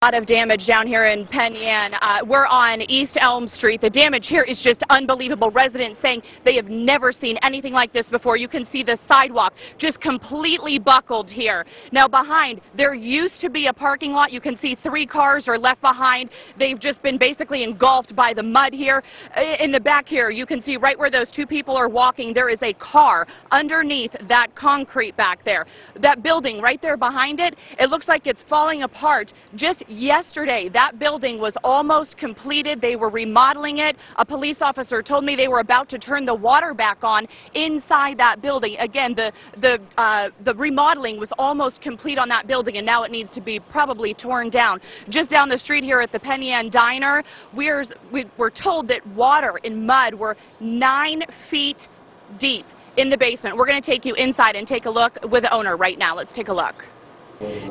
Lot of damage down here in Penn Yan. We're on East Elm Street. The damage here is just unbelievable. Residents saying they have never seen anything like this before. You can see the sidewalk just completely buckled here. Now behind, there used to be a parking lot. You can see 3 cars are left behind. They've just been basically engulfed by the mud here. In the back here, you can see right where those 2 people are walking, there is a car underneath that concrete back there. That building right there behind it, it looks like it's falling apart. Just yesterday, that building was almost completed. They were remodeling it. A police officer told me they were about to turn the water back on inside that building. Again, the remodeling was almost complete on that building, and now it needs to be probably torn down. Just down the street here at the Penn Yan Diner, we're told that water and mud were 9 feet deep in the basement. We're going to take you inside and take a look with the owner right now. Let's take a look.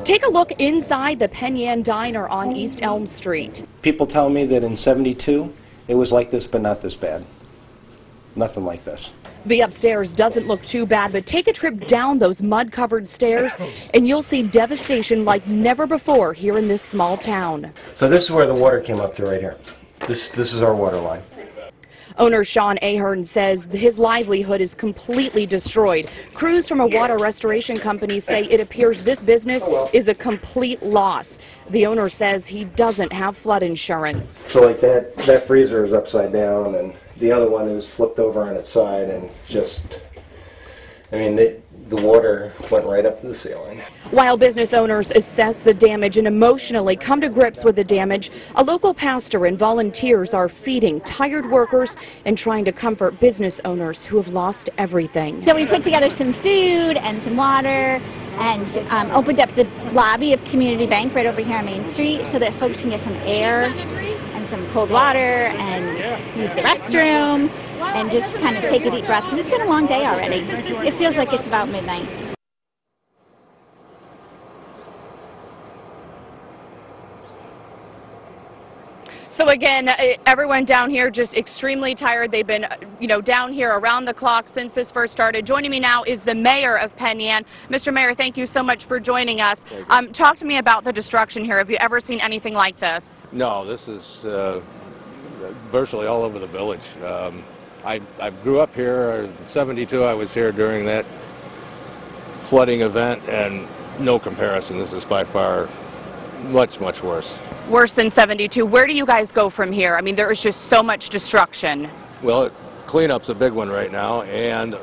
Take a look inside the Penn Yan Diner on East Elm Street. People tell me that in '72 it was like this, but not this bad. Nothing like this. The upstairs doesn't look too bad, but take a trip down those mud-covered stairs and you'll see devastation like never before here in this small town. So this is where the water came up to right here. This is our water line. Owner Sean Ahern says his livelihood is completely destroyed. Crews from a water restoration company say it appears this business is a complete loss. The owner says he doesn't have flood insurance. So like that freezer is upside down, and the other one is flipped over on its side, and just, I mean, the water went right up to the ceiling. While business owners assess the damage and emotionally come to grips with the damage, a local pastor and volunteers are feeding tired workers and trying to comfort business owners who have lost everything. So we put together some food and some water and opened up the lobby of Community Bank right over here on Main Street so that folks can get some air and some cold water and use the restroom and just kind of take a deep breath, because it's been a long day already. It feels like it's about midnight. So again, everyone down here just extremely tired. They've been, down here around the clock since this first started. Joining me now is the mayor of Penn Yan. Mr. Mayor, thank you so much for joining us. Talk to me about the destruction here. Have you ever seen anything like this? No, this is virtually all over the village. I grew up here in '72. I was here during that flooding event, and no comparison. This is by far much, much worse. Worse than '72. Where do you guys go from here? I mean, there is just so much destruction. Well, cleanup's a big one right now, and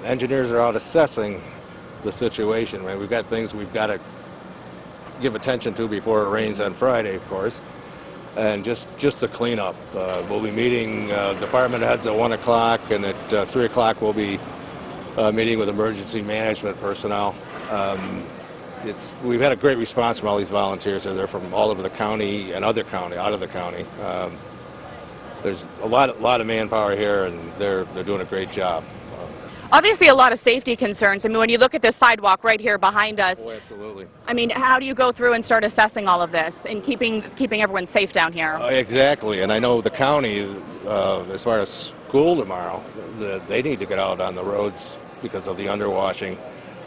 engineers are out assessing the situation. Right? We've got things we've got to give attention to before it rains on Friday, of course. And just the cleanup. We'll be meeting department heads at 1 o'clock, and at 3 o'clock we'll be meeting with emergency management personnel. We've had a great response from all these volunteers. They're from all over the county and out of the county. There's a lot of manpower here, and they're doing a great job. Obviously, a lot of safety concerns. I mean, when you look at this sidewalk right here behind us. Oh, absolutely. I mean, how do you go through and start assessing all of this and keeping everyone safe down here? Exactly, and I know the county, as far as school tomorrow, they need to get out on the roads because of the underwashing.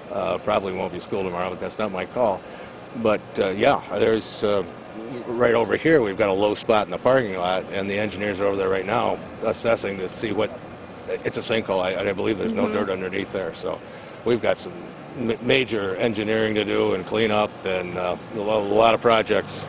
Probably won't be school tomorrow, but that's not my call. But yeah, there's right over here, we've got a low spot in the parking lot, and the engineers are over there right now assessing to see what. It's a sinkhole. I believe there's no dirt underneath there, so we've got some major engineering to do and clean up, and a lot of projects.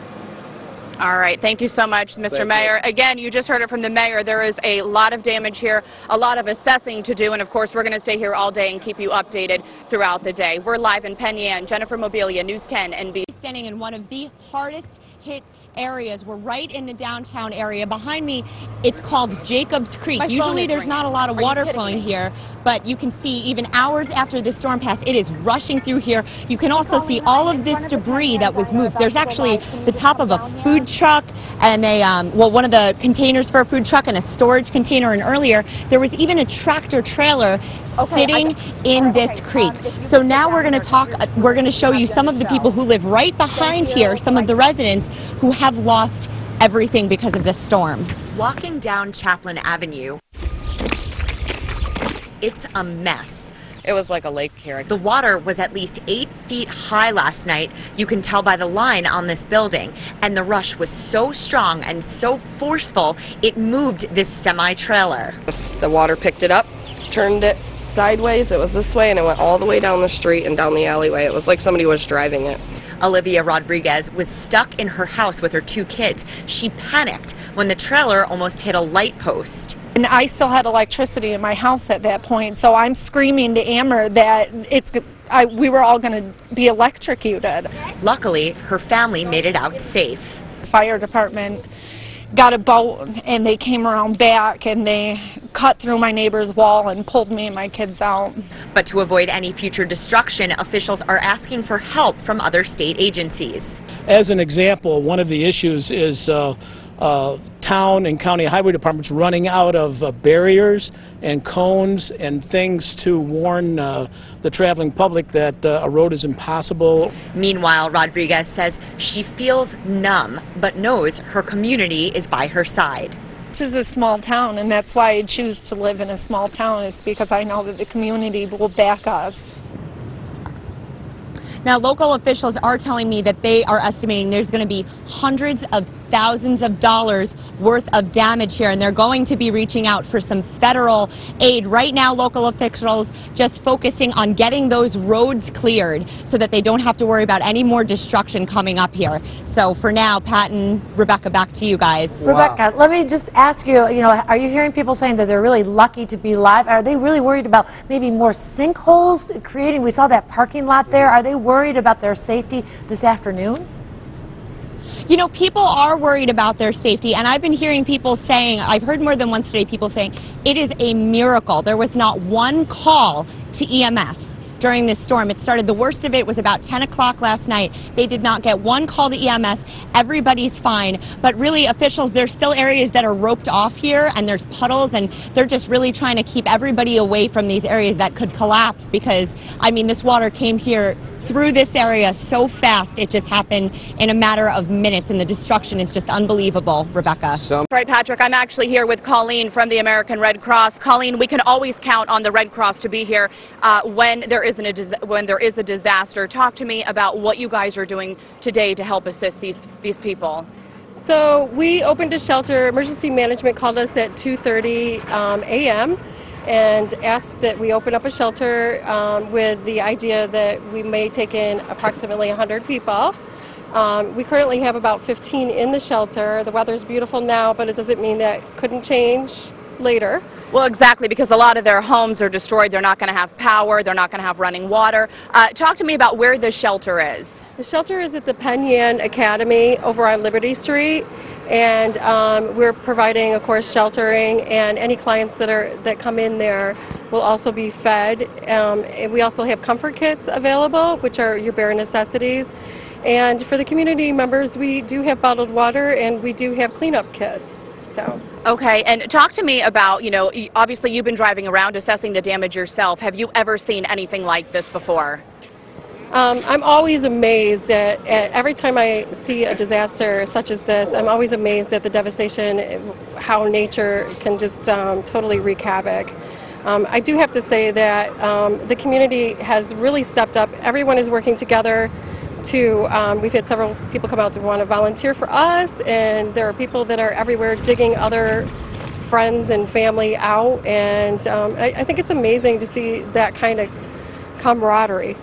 All right, thank you so much, Mr. Mayor. Again, you just heard it from the mayor. There is a lot of damage here, a lot of assessing to do, and of course we're going to stay here all day and keep you updated throughout the day. We're live in Penn Yan. Jennifer Mobilia, News 10 NBC. Standing in one of the hardest hit areas. We're right in the downtown area. Behind me, it's called Jacobs Creek. Usually there's not a lot of water flowing here, but you can see even hours after the storm passed, it is rushing through here. You can also see all of this debris that was moved. There's actually the top of a food truck and one of the containers for a food truck and a storage container, and earlier there was even a tractor trailer sitting in this creek. So now we're going to show you some of the people who live right behind here, some of the residents who have lost everything because of this storm. Walking down Chaplin Avenue, it's a mess. It was like a lake here. The water was at least 8 feet high last night. You can tell by the line on this building. And the rush was so strong and so forceful, it moved this semi-trailer. The water picked it up, turned it sideways. It was this way, and it went all the way down the street and down the alleyway. It was like somebody was driving it. Olivia Rodriguez was stuck in her house with her 2 kids. She panicked when the trailer almost hit a light post. And I still had electricity in my house at that point, so I'm screaming to Amber that we were all going to be electrocuted. Luckily, her family made it out safe. The fire department got a boat and they came around back and they cut through my neighbor's wall and pulled me and my kids out. But to avoid any future destruction, officials are asking for help from other state agencies. As an example, one of the issues is town and county highway departments running out of barriers and cones and things to warn the traveling public that a road is impassable. Meanwhile, Rodriguez says she feels numb, but knows her community is by her side. This is a small town, and that's why I choose to live in a small town, is because I know that the community will back us. Now, local officials are telling me that they are estimating there's going to be hundreds of thousands of dollars worth of damage here, and they're going to be reaching out for some federal aid. Right now, local officials just focusing on getting those roads cleared so that they don't have to worry about any more destruction coming up here. So for now, Pat and Rebecca, back to you guys. Wow. Rebecca, let me just ask you, are you hearing people saying that they're really lucky to be alive? Are they really worried about maybe more sinkholes creating? We saw that parking lot there. Are they worried about their safety this afternoon? People are worried about their safety, and I've been hearing people saying, I've heard more than once today, people saying it is a miracle. There was not one call to EMS during this storm. It started, the worst of it was about 10 o'clock last night. They did not get one call to EMS. Everybody's fine. But really, officials, there's still areas that are roped off here, and there's puddles, and they're just really trying to keep everybody away from these areas that could collapse because, this water came here through this area so fast. It just happened in a matter of minutes, and the destruction is just unbelievable. Rebecca. Right, Patrick, I'm actually here with Colleen from the American Red Cross. Colleen, we can always count on the Red Cross to be here when there is a disaster. Talk to me about what you guys are doing today to help assist these people. So we opened a shelter. Emergency management called us at 2:30 a.m. and asked that we open up a shelter with the idea that we may take in approximately 100 people. We currently have about 15 in the shelter. The weather's beautiful now, but it doesn't mean that couldn't change later. Well, exactly, because a lot of their homes are destroyed. They're not going to have power. They're not going to have running water. Talk to me about where the shelter is. The shelter is at the Penn Yan Academy over on Liberty Street. And we're providing, of course, sheltering, and any clients that come in there will also be fed. And we also have comfort kits available, which are your bare necessities. And for the community members, we do have bottled water, and we do have cleanup kits. So. Okay, and talk to me about, obviously you've been driving around assessing the damage yourself. Have you ever seen anything like this before? I'm always amazed at every time I see a disaster such as this. I'm always amazed at the devastation, how nature can just totally wreak havoc. I do have to say that the community has really stepped up. Everyone is working together to, we've had several people come out to want to volunteer for us, and there are people that are everywhere digging other friends and family out, and I think it's amazing to see that kind of camaraderie.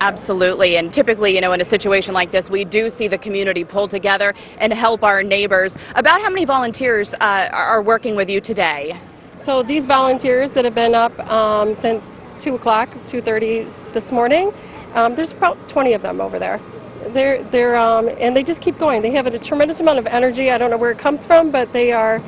Absolutely, and typically, in a situation like this, we do see the community pull together and help our neighbors. About how many volunteers are working with you today? So these volunteers that have been up since 2 o'clock, 2:30 this morning, there's about 20 of them over there. And they just keep going. They have a tremendous amount of energy. I don't know where it comes from, but they are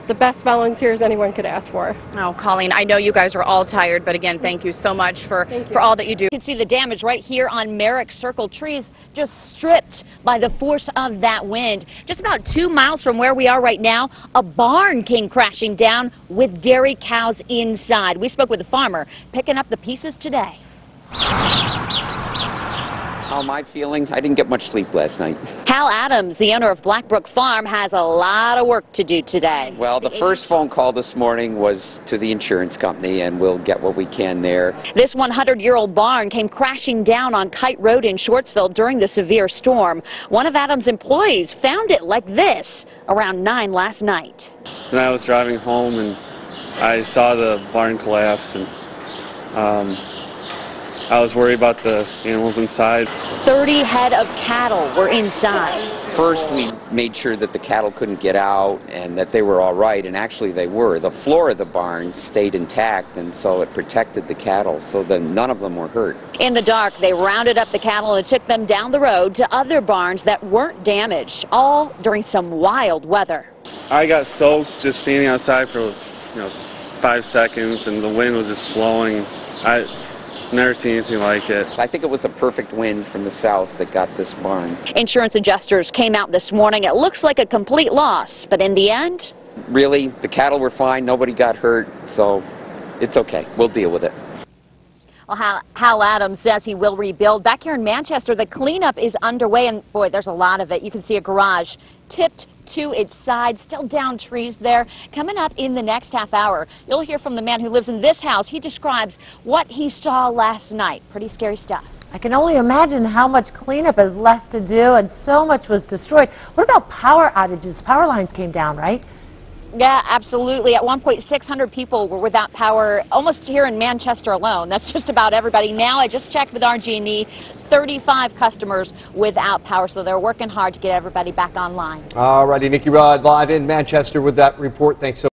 the best volunteers anyone could ask for. Oh, Colleen, I know you guys are all tired, but again, thank you so much for all that you do. You can see the damage right here on Merrick Circle. Trees just stripped by the force of that wind. Just about 2 miles from where we are right now, a barn came crashing down with dairy cows inside. We spoke with a farmer picking up the pieces today. How am I feeling? I didn't get much sleep last night. Hal Adams, the owner of Blackbrook Farm, has a lot of work to do today. Well, the first phone call this morning was to the insurance company, and we'll get what we can there. This 100-year-old barn came crashing down on Kite Road in Shortsville during the severe storm. One of Adams' employees found it like this around 9 last night. Then I was driving home and I saw the barn collapse, and I was worried about the animals inside. 30 head of cattle were inside. First, we made sure that the cattle couldn't get out and that they were all right, and actually they were. The floor of the barn stayed intact, and so it protected the cattle, so that none of them were hurt. In the dark, they rounded up the cattle and took them down the road to other barns that weren't damaged, all during some wild weather. I got soaked just standing outside for 5 seconds, and the wind was just blowing. I never seen anything like it. I think it was a perfect wind from the south that got this barn. Insurance adjusters came out this morning. It looks like a complete loss, but in the end, really, the cattle were fine, nobody got hurt, so it's okay. We'll deal with it. Well, Hal Adams says he will rebuild. Back here in Manchester, the cleanup is underway, and boy, there's a lot of it. You can see a garage tipped to its side, still down trees there. Coming up in the next half hour, you'll hear from the man who lives in this house. He describes what he saw last night. Pretty scary stuff. I can only imagine how much cleanup is left to do, and so much was destroyed. What about power outages? Power lines came down, right? Yeah, absolutely. At one point, 600 people were without power, almost here in Manchester alone. That's just about everybody. Now, I just checked with RG&E, 35 customers without power, so they're working hard to get everybody back online. All righty, Nikki Rod live in Manchester with that report. Thanks so much.